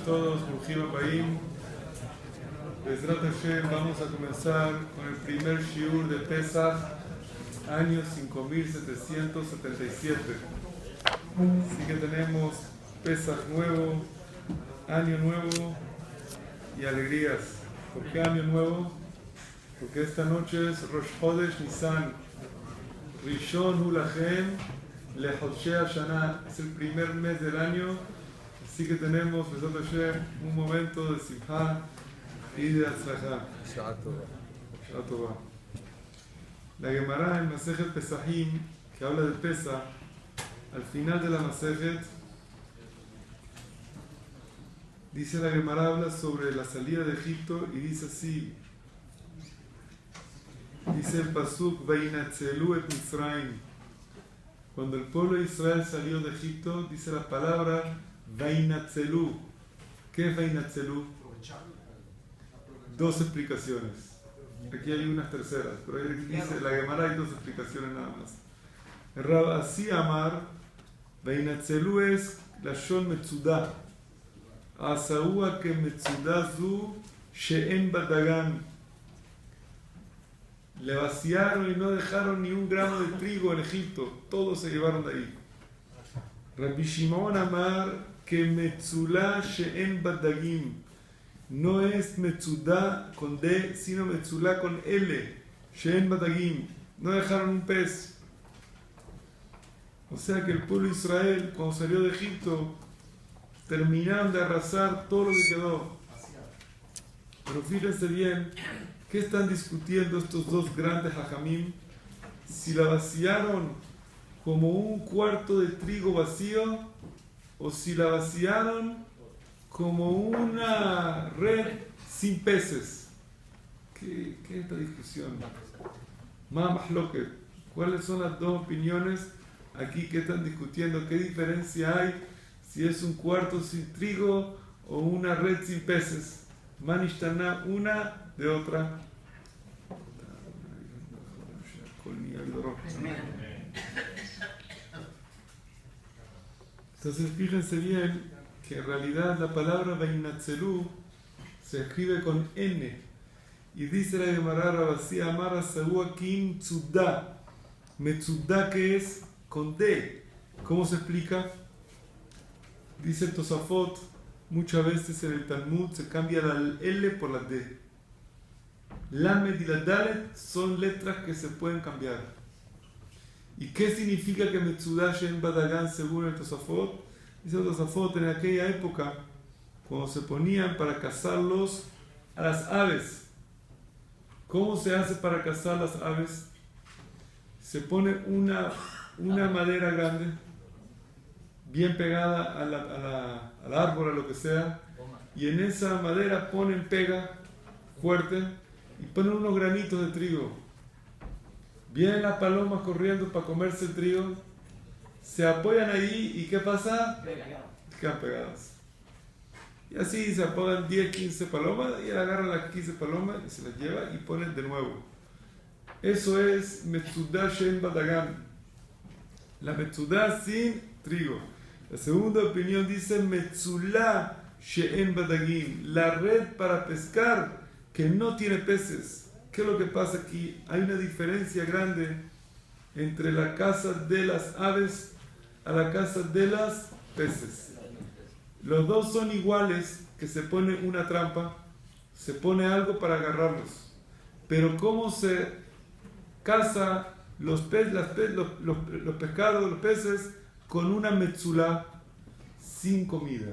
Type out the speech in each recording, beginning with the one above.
Todos, Brujín Abayim. Bezrat Hashem, vamos a comenzar con el primer shiur de Pesach, año 5777. Así que tenemos Pesach nuevo, año nuevo y alegrías. ¿Por qué año nuevo? Porque esta noche es Rosh Chodesh Nisan, Rishon Hu Lachem LeChodshei Hashanah, es el primer mes del año. Así que tenemos, Bezrat Hashem, un momento de simha y de atzlajá. Sha'at Tova. La Gemara en Masejet Pesachim, que habla de Pesach, al final de la Masejet, dice la Gemara, habla sobre la salida de Egipto y dice así, dice el pasuk, Vainatzelu et Mitzrayim. Cuando el pueblo de Israel salió de Egipto, dice la palabra Vainatzelu. ¿Qué es Vainatzelu? Dos explicaciones. Aquí hay unas terceras, pero ahí dice la Gemara hay dos explicaciones nada más. Rab Asi Amar, Vainatzelu es Lashon Metzudah. Asaúa que Metzudah zu she'en badagan. Le vaciaron y no dejaron ni un grano de trigo en Egipto. Todos se llevaron de ahí. Rabbi Shimon Amar que Metzulá she'en badagim. No es Metzudah con D, sino Metzulá con L. She'en badagim. No dejaron un pez. O sea que el pueblo de Israel, cuando salió de Egipto, terminaron de arrasar todo lo que quedó. Pero fíjense bien, ¿qué están discutiendo estos dos grandes hajamim? Si la vaciaron como un cuarto de trigo vacío o si la vaciaron como una red sin peces. ¿Qué es esta discusión? ¿Cuáles son las dos opiniones aquí que están discutiendo? ¿Qué diferencia hay si es un cuarto sin trigo o una red sin peces? Manishtana una de otra. Entonces fíjense bien que en realidad la palabra Vainatzelu se escribe con N y dice la Gemara Rabasi Amar Asaúa Kim Tzudah. Metzudah que es con D. ¿Cómo se explica? Dice el Tosafot, muchas veces en el Talmud se cambia la L por la D. Lamed y la Dalet son letras que se pueden cambiar. ¿Y qué significa que Metzudah she'en badagan según el Tosafot? Dice el Tosafot, en aquella época, cuando se ponían para cazarlos a las aves. ¿Cómo se hace para cazar las aves? Se pone una madera grande, bien pegada al árbol, a lo que sea, y en esa madera ponen pega fuerte y ponen unos granitos de trigo. Vienen las palomas corriendo para comerse el trigo, se apoyan ahí y ¿qué pasa? Quedan pegadas. Y así se apoyan 10, 15 palomas y él agarra las 15 palomas y se las lleva y ponen de nuevo. Eso es Metzudah she'en badagan. La Metzudah sin trigo. La segunda opinión dice Metzulá she'en badagim, la red para pescar que no tiene peces. ¿Qué es lo que pasa aquí? Hay una diferencia grande entre la caza de las aves a la caza de las peces. Los dos son iguales, que se pone una trampa, se pone algo para agarrarlos. Pero ¿cómo se caza los pescados, los peces? Con una metzulá sin comida.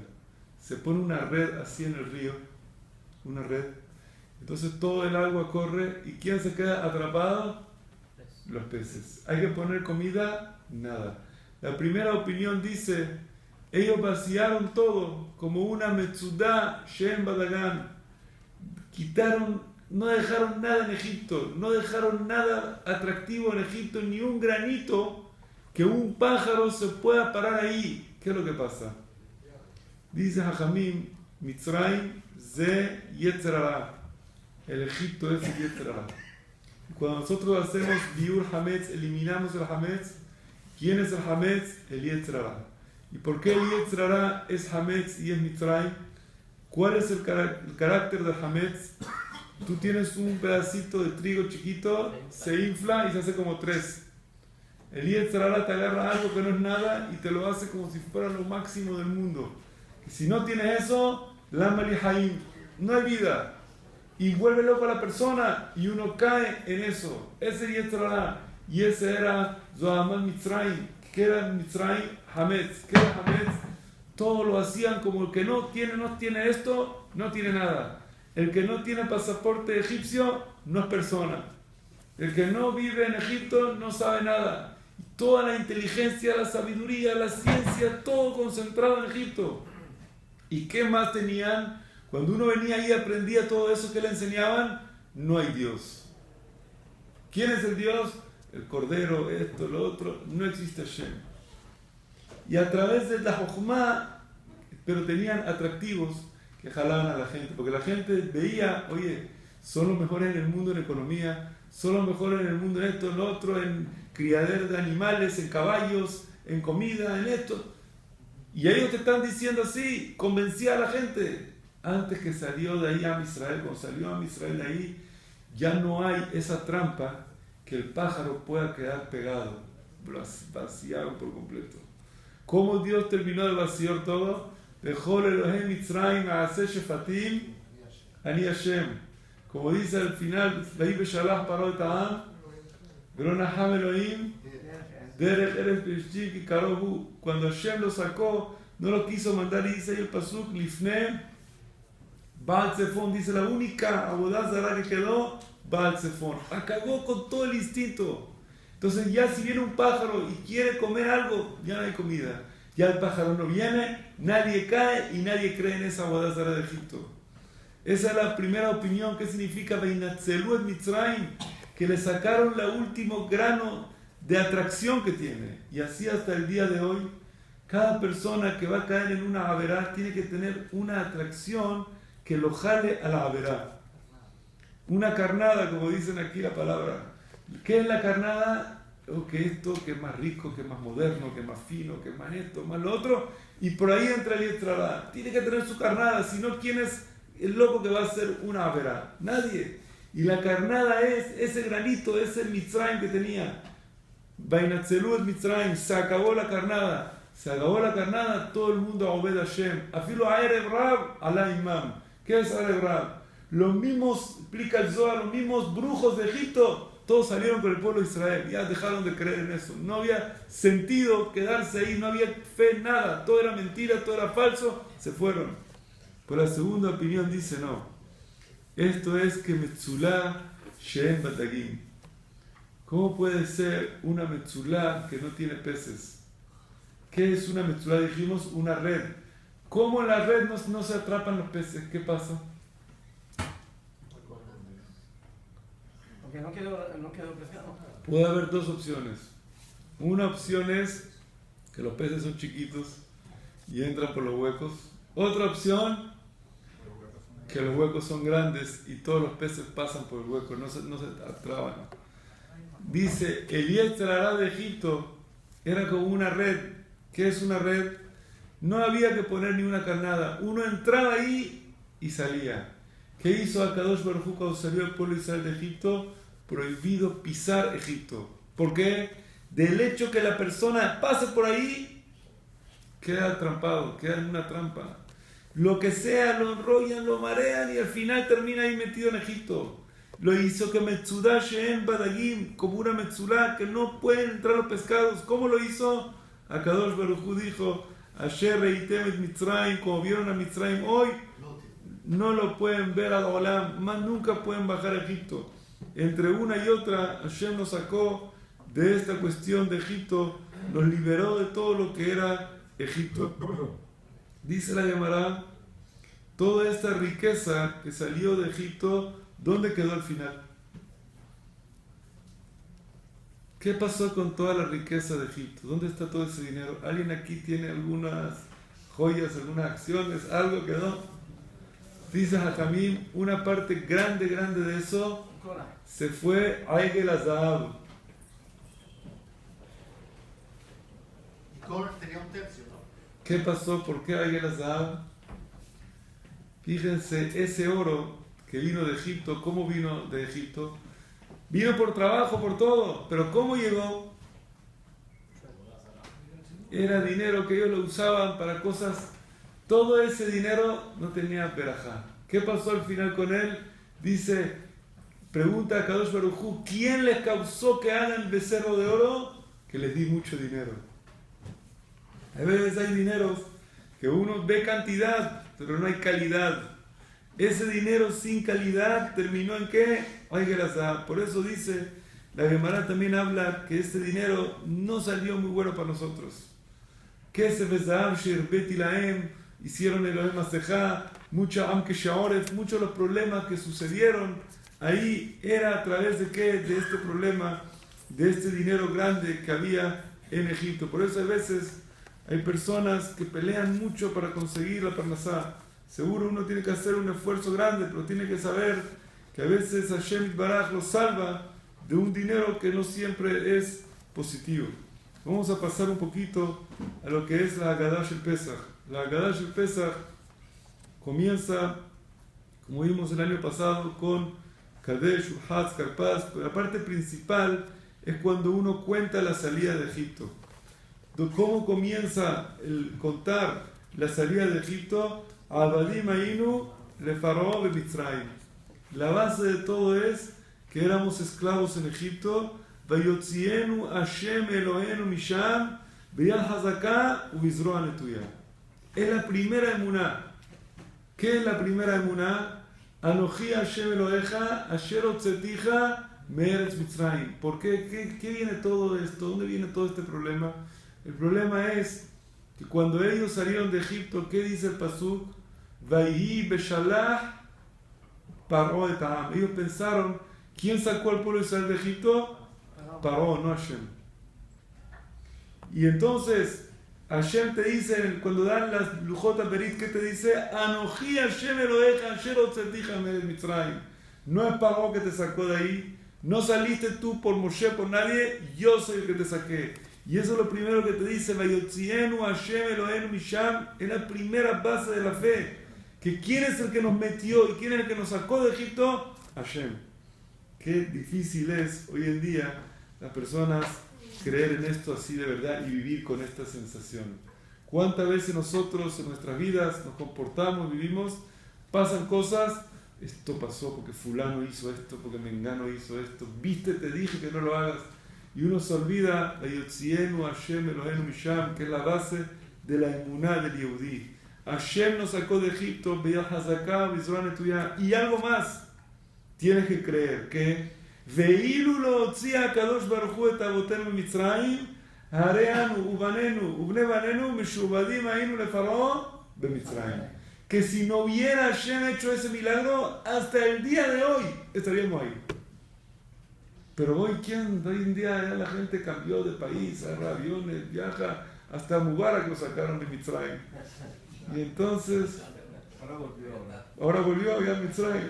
Se pone una red así en el río, una red. Entonces todo el agua corre y ¿quién se queda atrapado? Los peces. ¿Hay que poner comida? Nada. La primera opinión dice, ellos vaciaron todo como una Metzudah she'en badagan. Quitaron, no dejaron nada en Egipto, no dejaron nada atractivo en Egipto, ni un granito que un pájaro se pueda parar ahí. ¿Qué es lo que pasa? Dice Jajamim, Mitzrayim ze Yetzer Hara. El Egipto es el Yetzer Hara. Cuando nosotros hacemos Biur Hametz, eliminamos el Hametz. ¿Quién es el Hametz? El Yetzer Hara. ¿Y por qué el Yetzer Hara es Hametz y es Mitzrayim? ¿Cuál es el carácter del Hametz? Tú tienes un pedacito de trigo chiquito, se infla y se hace como 3. El Yetzer Hara te agarra algo que no es nada y te lo hace como si fuera lo máximo del mundo. Y si no tienes eso, Lama li Haim, no hay vida. Y vuelve loco a la persona y uno cae en eso. Ese Yetzer Hara. Y ese era Zohamat Mitzrayim. ¿Qué era Mitzrayim? Hametz. ¿Qué era Hametz? Todo lo hacían como el que no tiene esto, no tiene nada. El que no tiene pasaporte egipcio no es persona. El que no vive en Egipto no sabe nada. Toda la inteligencia, la sabiduría, la ciencia, todo concentrado en Egipto. ¿Y qué más tenían? Cuando uno venía ahí y aprendía todo eso que le enseñaban, no hay Dios. ¿Quién es el Dios? El Cordero, esto, lo otro. No existe Hashem. Y a través de la Jochma, pero tenían atractivos que jalaban a la gente. Porque la gente veía, oye, son los mejores en el mundo en economía, son los mejores en el mundo en esto, en lo otro, en criadero de animales, en caballos, en comida, en esto. Y ellos te están diciendo así, convencía a la gente. Antes que salió de ahí a Israel, cuando salió a Israel de ahí, ya no hay esa trampa que el pájaro pueda quedar pegado, vaciado por completo. ¿Cómo Dios terminó de vaciar todo? Dejó Elohim Mitzrayim Aaseh Shefatim Ani Hashem. Como dice al final, Vahi Beshalach Parot Ha'am Velo Naham Elohim Derech Eretz Plishtim Ki Karohu. Cuando Hashem lo sacó, no lo quiso mandar, y dice ahí el pasuk Lifne Baal Tzefon, dice la única Avodah Zará que quedó, Baal Tzefon. Acabó con todo el instinto. Entonces ya si viene un pájaro y quiere comer algo, ya no hay comida. Ya el pájaro no viene, nadie cae y nadie cree en esa Avodah Zará de Egipto. Esa es la primera opinión. ¿Qué significa Veinatzelu et Mitzrayim? Que le sacaron el último grano de atracción que tiene. Y así hasta el día de hoy, cada persona que va a caer en una averá tiene que tener una atracción que lo jale a la averá. Una carnada, como dicen aquí la palabra. ¿Qué es la carnada? Que esto, que es más rico, que es más moderno, que es más fino, que es más esto, más lo otro. Y por ahí entra el Yetzer Hara. Tiene que tener su carnada, si no, ¿quién es el loco que va a hacer una averá? Nadie. Y la carnada es ese granito, ese Mitzrayim que tenía. Vainatzelu et Mitzrayim, se acabó la carnada. Se acabó la carnada, todo el mundo a Obed Hashem. Afilo a Erev Rab, Alá Imam. ¿Qué es Erev Rab? Los mismos, explica el Zohar, los mismos brujos de Egipto, todos salieron con el pueblo de Israel. Ya dejaron de creer en eso. No había sentido quedarse ahí, no había fe en nada. Todo era mentira, todo era falso. Se fueron. Pero la segunda opinión dice no. Esto es que Metzulá She'en Batagim. ¿Cómo puede ser una Metzulá que no tiene peces? ¿Qué es una Metzulá? Dijimos una red. ¿Cómo en la red no se atrapan los peces? ¿Qué pasa? Porque no quedó pescado. Puede haber dos opciones. Una opción es que los peces son chiquitos y entran por los huecos. Otra opción, que los huecos son grandes y todos los peces pasan por el hueco, no se atrapan. Dice, el Yetzer Hara de Egipto era como una red. ¿Qué es una red? No había que poner ni una carnada. Uno entraba ahí y salía. ¿Qué hizo Akadosh Baruj Hu cuando salió el pueblo de Israel de Egipto? Prohibido pisar Egipto. ¿Por qué? Del hecho que la persona pase por ahí, queda atrapado, queda en una trampa. Lo que sea, lo enrollan, lo marean y al final termina ahí metido en Egipto. Lo hizo que Metzudá She'en Badagim, como una Metzulá, que no pueden entrar los pescados. ¿Cómo lo hizo? Akadosh Baruj Hu dijo, Asher reitem et Mitzrayim, como vieron a Mitzrayim hoy, no lo pueden ver a Olam, más nunca pueden bajar a Egipto. Entre una y otra, Hashem nos sacó de esta cuestión de Egipto, nos liberó de todo lo que era Egipto. Dice la Gemara, toda esta riqueza que salió de Egipto, ¿dónde quedó al final? ¿Qué pasó con toda la riqueza de Egipto? ¿Dónde está todo ese dinero? ¿Alguien aquí tiene algunas joyas, algunas acciones? ¿Algo quedó? Dice Hakamim, una parte grande de eso se fue a Egel Azahab. Y Cor tenía un tercio, ¿no? ¿Qué pasó? ¿Por qué Egel Azahab? Fíjense, ese oro que vino de Egipto, ¿cómo vino de Egipto? Vino por trabajo, por todo, pero ¿cómo llegó? Era dinero que ellos lo usaban para cosas. Todo ese dinero no tenía verajá. ¿Qué pasó al final con él? Dice, pregunta a Kadosh Baruj Hu, ¿quién les causó que hagan becerro de oro? Que les di mucho dinero. A veces hay dineros que uno ve cantidad, pero no hay calidad. Ese dinero sin calidad terminó en ¿qué? Ay, grasa. Por eso dice, la Gemara también habla que este dinero no salió muy bueno para nosotros. Que se besaam sherbet ilaem, hicieron el Elohim Masejá, muchos de los problemas que sucedieron ahí era a través de ¿qué? De este problema, de este dinero grande que había en Egipto. Por eso a veces hay personas que pelean mucho para conseguir la parnasá. Seguro uno tiene que hacer un esfuerzo grande, pero tiene que saber que a veces Hashem Baraj lo salva de un dinero que no siempre es positivo. Vamos a pasar un poquito a lo que es la Haggadah Shel Pesach. La Haggadah Shel Pesach comienza, como vimos el año pasado, con Kadesh, Uhatz, Karpaz. La parte principal es cuando uno cuenta la salida de Egipto. ¿Cómo comienza el contar la salida de Egipto? Abadim Ainu le Faraón de Mitzrayim. La base de todo es que éramos esclavos en Egipto. Vayotzienu Hashem Eloheinu Misham B'yad Hazaká Ubizroa Netuya. Es la primera emuná. ¿Qué es la primera emuná? Anoji Hashem Elohecha Asher Hotzeticha Me'eretz Mitzrayim. ¿Por qué? ¿Qué viene todo esto? ¿Dónde viene todo este problema? El problema es que cuando ellos salieron de Egipto, ¿qué dice el pasuk? Vayhi beshalach Paró et ha'am. Ellos pensaron, ¿quién sacó al pueblo de Israel de Egipto? Paró, no Hashem. Y entonces Hashem te dice, cuando dan las lujotas berit, ¿qué te dice? Anoji Hashem Elohecha Asher Hotzeticha Me'eretz Mitzrayim. No es Paró que te sacó de ahí, no saliste tú por Moshe, por nadie, yo soy el que te saqué. Y eso es lo primero que te dice, Vayotzienu Hashem Eloheinu Misham, es la primera base de la fe. Que quién es el que nos metió y quién es el que nos sacó de Egipto, Hashem. Qué difícil es hoy en día las personas creer en esto así de verdad y vivir con esta sensación. ¿Cuántas veces nosotros en nuestras vidas nos comportamos, vivimos, pasan cosas? Esto pasó porque fulano hizo esto, porque mengano hizo esto. Viste, te dije que no lo hagas. Y uno se olvida de Yotzienu Hashem Eloheinu Misham, que es la base de la emuná del Yehudí. Hashem nos sacó de Egipto, B'yad Hazaká Ubizroa Netuya. Y algo más, tienes que creer que Ve'ilu lo hotzia Kadosh Baruj Hu et avotenu Mitzrayim, hareanu ubanenu ubne banenu meshubadim ainu le Faraón b'Mitzrayim. Que si no hubiera Hashem hecho ese milagro, hasta el día de hoy estaríamos ahí. Pero hoy en día ya la gente cambió de país, agarra aviones, viaja, hasta Mubarak lo sacaron de Mitzrayim. Y entonces, ahora volvió ya a Mitzrayim.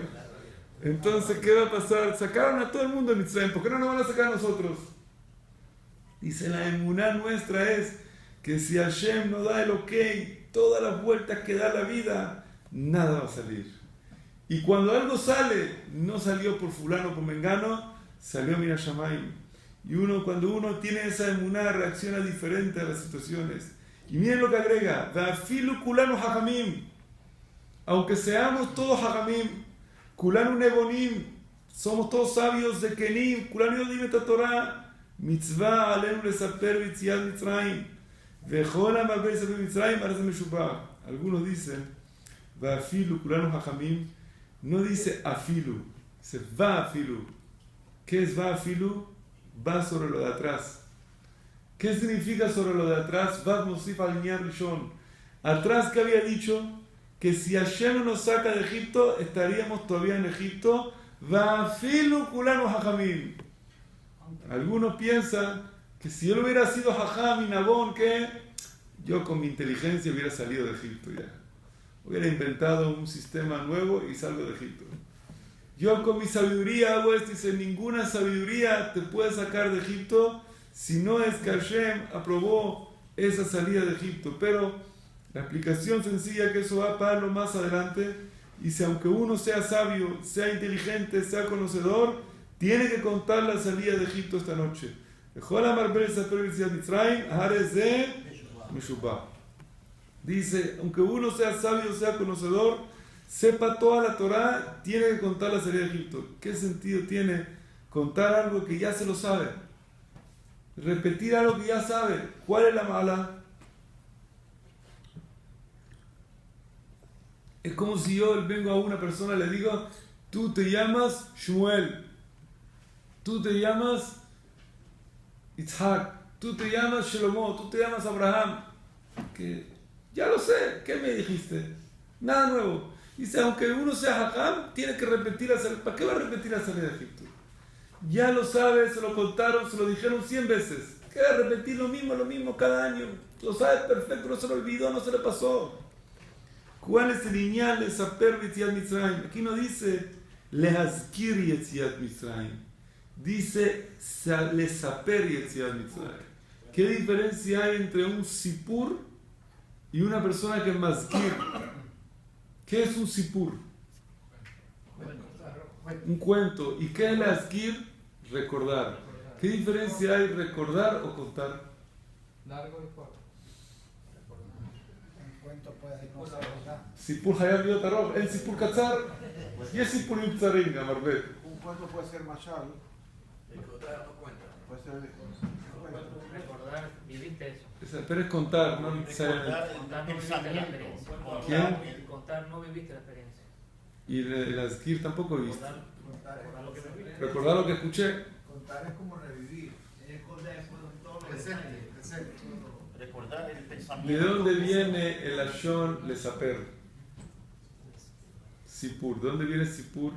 Entonces, ¿qué va a pasar? Sacaron a todo el mundo de Mitzrayim, ¿por qué no nos van a sacar a nosotros? Dice, la emuná nuestra es que si Hashem no da el ok, todas las vueltas que da la vida, nada va a salir. Y cuando algo sale, no salió por fulano, por mengano, salió Mina Shamayim. Y cuando uno tiene esa emuná, reacciona diferente a las situaciones. Y miren lo que agrega, Va'afilu kulanu hajamim. Aunque seamos todos hajamim, kulanu nebonim, somos todos sabios de Kenim, kulanu yodim et Torah, mitzvah alenu lesaper b'tziat Mitzrayim, v'chol ha'marbeh lesaper Mitzrayim, ahora se me shubah. Algunos dicen, Va'afilu kulanu hajamim, no dice afilu, dice va'afilu. ¿Qué es va'afilu? Va sobre lo de atrás. ¿Qué significa sobre lo de atrás? Va Mosif al Inyan Rishon. Atrás que había dicho que si Hashem nos saca de Egipto, estaríamos todavía en Egipto. Va'afilu kulanu hajamim. Algunos piensan que si él hubiera sido hajam y nabón, que yo con mi inteligencia hubiera salido de Egipto ya. Hubiera inventado un sistema nuevo y salgo de Egipto. Yo con mi sabiduría hago esto, dice, ninguna sabiduría te puede sacar de Egipto si no es que Hashem aprobó esa salida de Egipto. Pero la explicación sencilla que eso va para lo más adelante, Dice, aunque uno sea sabio, sea inteligente, sea conocedor, tiene que contar la salida de Egipto esta noche. Dice, aunque uno sea sabio, sea conocedor, sepa toda la Torá, tiene que contar la salida de Egipto. ¿Qué sentido tiene contar algo que ya se lo sabe? Repetir algo que ya sabe. ¿Cuál es la mala? Es como si yo vengo a una persona y le digo, tú te llamas Shmuel, tú te llamas Itzhak, tú te llamas Shlomo, tú te llamas Abraham. Que ya lo sé, ¿qué me dijiste? Nada nuevo. Dice, aunque uno sea Hakam, tiene que repetir la salida. ¿Para qué va a repetir la salida de Egipto? Ya lo sabe, se lo contaron, se lo dijeron 100 veces. ¿Qué va a repetir lo mismo cada año? Lo sabe perfecto, no se lo olvidó, no se le pasó. ¿Cuál es el lineal de Saper Yetziat Mitzrayim? Aquí no dice Lehazkir Yetziat Mitzrayim. Dice Lesaper Yetziat Mitzrayim. ¿Qué diferencia hay entre un sipur y una persona que es mazkir? ¿Qué es un sipur? Un cuento. ¿Y qué es Lehazkir? Recordar. ¿Qué diferencia hay recordar o contar? Largo y corto. סיפור חייב להיות ארוך, אין סיפור קצר, יש סיפורים קצרים גם הרבה. Un cuento puede ser mashal. Puede ser Recordar, viviste eso. Pero es contar, no necesariamente. Contar no viviste la experiencia. ¿Quién? Contar no viviste la experiencia. Y el azkir tampoco he visto. Recordar lo que viviste. Recordar lo que escuché. contar es como revivir. Presente. Recordar el pensamiento. ¿De dónde viene el Ashon Lesaper? Sipur. ¿De dónde viene Sipur?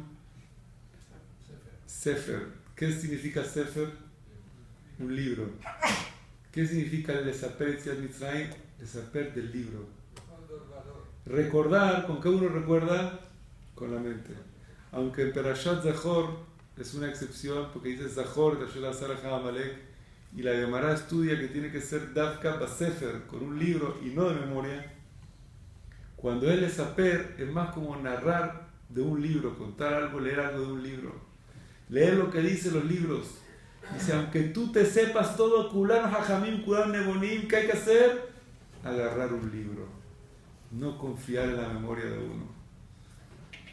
Sefer. ¿Qué significa Sefer? Un libro. ¿Qué significa el Lesaper Yetziat Mitzrayim? Lesaper del libro. Recordar, ¿con qué uno recuerda? Con la mente. Aunque en Perashat Zachor es una excepción, porque dice Zachor, Amalek, y la Gemara estudia que tiene que ser Davka Basefer, con un libro y no de memoria. Cuando él es saper, es más como narrar de un libro, contar algo, leer algo de un libro. Leer lo que dicen los libros. Dice, aunque tú te sepas todo, Kulan Hajamim, Kulan Nebonim, ¿qué hay que hacer? Agarrar un libro. No confiar en la memoria de uno.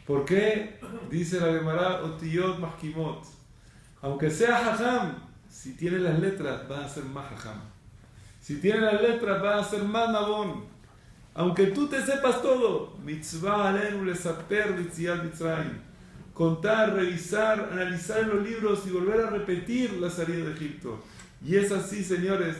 ¿Por qué? Dice la Gemara, Otiyot Mahkimot. Aunque sea Hajam, si tiene las letras, va a ser más Hajam. Si tiene las letras, va a ser más Nabón. Aunque tú te sepas todo, Mitzvah alenu lesaper Yetziat Mitzrayim. Contar, revisar, analizar en los libros y volver a repetir la salida de Egipto. Y es así, señores,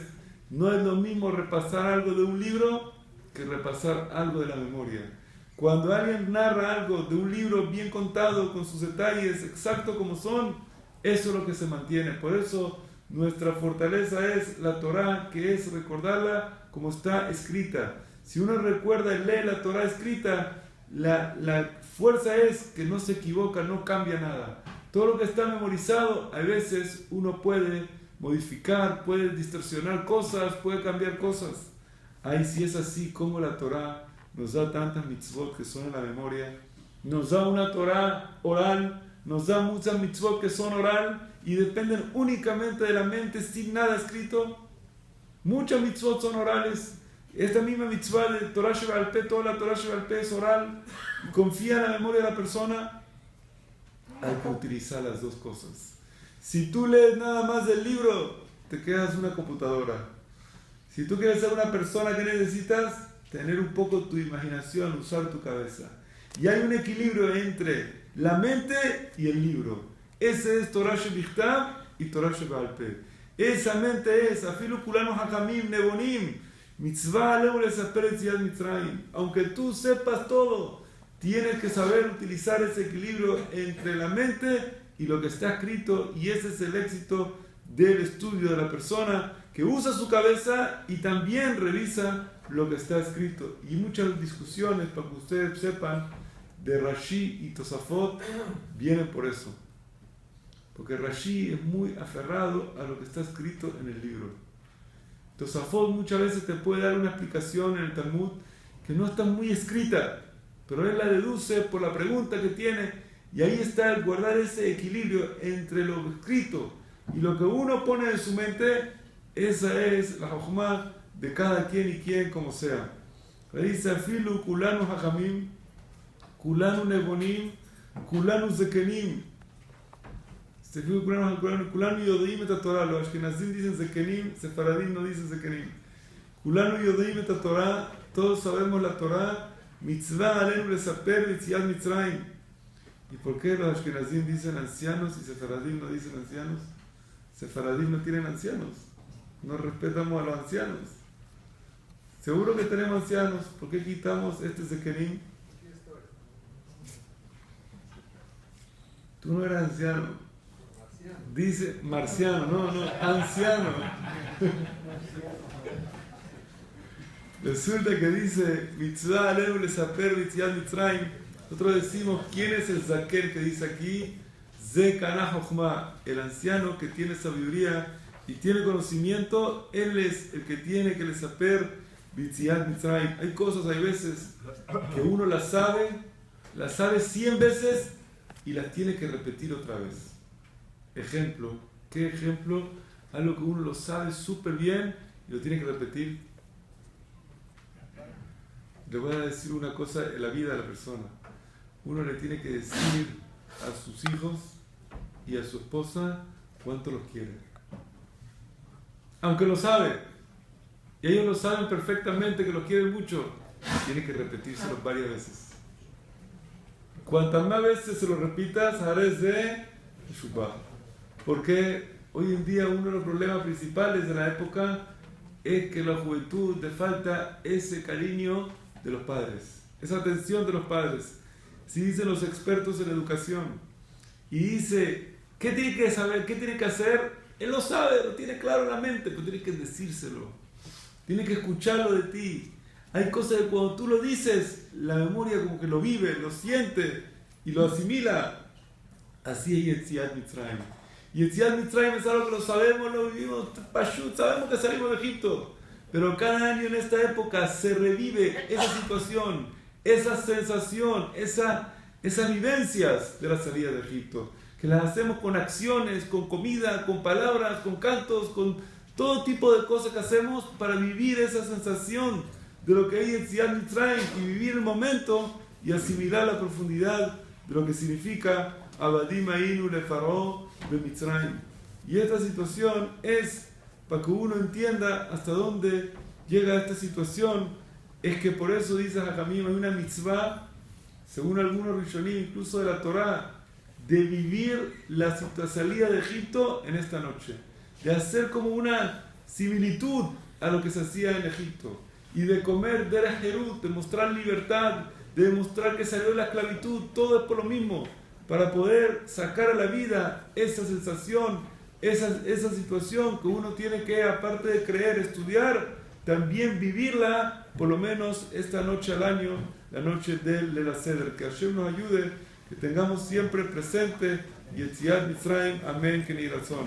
no es lo mismo repasar algo de un libro que repasar algo de la memoria. Cuando alguien narra algo de un libro bien contado, con sus detalles exactos como son, eso es lo que se mantiene. Por eso nuestra fortaleza es la Torá, que es recordarla como está escrita. Si uno recuerda y lee la Torá escrita, la fuerza es que no se equivoca, no cambia nada. Todo lo que está memorizado, a veces uno puede modificar, puede distorsionar cosas, puede cambiar cosas. Ay, si es así, como la Torá nos da tantas mitzvot que son en la memoria, nos da una Torá oral, nos da muchas mitzvot que son oral y dependen únicamente de la mente sin nada escrito. Muchas mitzvot son orales. Esta misma mitzvah de Torah Shebaal Peh, toda la Torah Shebaal Peh es oral. Confía en la memoria de la persona. Hay que utilizar las dos cosas. Si tú lees nada más del libro, te quedas una computadora. Si tú quieres ser una persona que necesitas, tener un poco tu imaginación, usar tu cabeza. Y hay un equilibrio entre la mente y el libro. Ese es Torah Shebichtav y Torah Shebaal Peh. Esa mente es Afilu Kulanu Hakamim Nebonim Mitzvah Aleu Lesaper Yetziat Mitzrayim. Aunque tú sepas todo, tienes que saber utilizar ese equilibrio entre la mente y lo que está escrito, y ese es el éxito del estudio de la persona que usa su cabeza y también revisa lo que está escrito. Y muchas discusiones, para que ustedes sepan, de Rashi y Tosafot vienen por eso. Porque Rashi es muy aferrado a lo que está escrito en el libro. Tosafot muchas veces te puede dar una explicación en el Talmud que no está muy escrita, pero él la deduce por la pregunta que tiene, y ahí está el guardar ese equilibrio entre lo escrito y lo que uno pone en su mente. Esa es la jochma de cada quien y quien como sea. Le dice afilu kulanu hajamim, kulanu nebonim, kulanu zekenim. Se fijo kulanu yodeim et Torah. Los ashkenazim dicen zekenim, sefaradim no dicen zekenim. Kulanu yodeim et Torah. Todos sabemos la Torah. Mitzvah alenu lesaper yetziat Mitzrayim. ¿Y por qué los ashkenazim dicen ancianos y sefaradim no dicen ancianos? Sefaradim no tienen ancianos. No respetamos a los ancianos. Seguro que tenemos ancianos. ¿Por qué quitamos este zekenim? Tú no eras anciano. Dice marciano, no, anciano. Resulta que dice mitzvah alenu lesaper yetziat Mitzrayim. Nosotros decimos, ¿quién es el zaker que dice aquí? Ze kana jochma, el anciano que tiene sabiduría y tiene conocimiento. Él es el que tiene que lesaper yetziat Mitzrayim. Hay cosas, hay veces que uno las sabe 100 veces y las tiene que repetir otra vez. Ejemplo, ¿qué ejemplo? Algo que uno lo sabe súper bien y lo tiene que repetir. Le voy a decir una cosa en la vida de la persona. Uno le tiene que decir a sus hijos y a su esposa cuánto los quiere. Aunque lo sabe, y ellos lo saben perfectamente que los quieren mucho, tiene que repetírselo varias veces. Cuantas más veces se lo repitas, harás de shubá. Porque hoy en día uno de los problemas principales de la época es que la juventud le falta ese cariño de los padres, esa atención de los padres. Si dicen los expertos en educación y dice, ¿qué tiene que saber? ¿Qué tiene que hacer? Él lo sabe, lo tiene claro en la mente, pero tiene que decírselo. Tiene que escucharlo de ti. Hay cosas que cuando tú lo dices, la memoria como que lo vive, lo siente y lo asimila. Así es Yetziat Mitzrayim. Yetziat Mitzrayim es algo que lo sabemos, lo vivimos, Pashut, sabemos que salimos de Egipto. Pero cada año en esta época se revive esa situación, esa sensación, esas vivencias de la salida de Egipto. Que las hacemos con acciones, con comida, con palabras, con cantos, con todo tipo de cosas que hacemos para vivir esa sensación de lo que hay en Yetziat Mitzrayim y vivir el momento y asimilar la profundidad de lo que significa Abadim Ainu le Faraó de Mitzrayim. Y esta situación es para que uno entienda hasta dónde llega esta situación. Es que por eso dice Jajamim, hay una mitzvah, según algunos rishonim, incluso de la Torah, de vivir la salida de Egipto en esta noche, de hacer como una similitud a lo que se hacía en Egipto, y de comer derech herut, de mostrar libertad, de demostrar que salió de la esclavitud. Todo es por lo mismo, para poder sacar a la vida esa sensación, esa situación que uno tiene que, aparte de creer, estudiar, también vivirla, por lo menos esta noche al año, la noche del Leil HaSeder. Que Hashem nos ayude, que tengamos siempre presente Yetziat Mitzrayim. Amén. Que ni razón.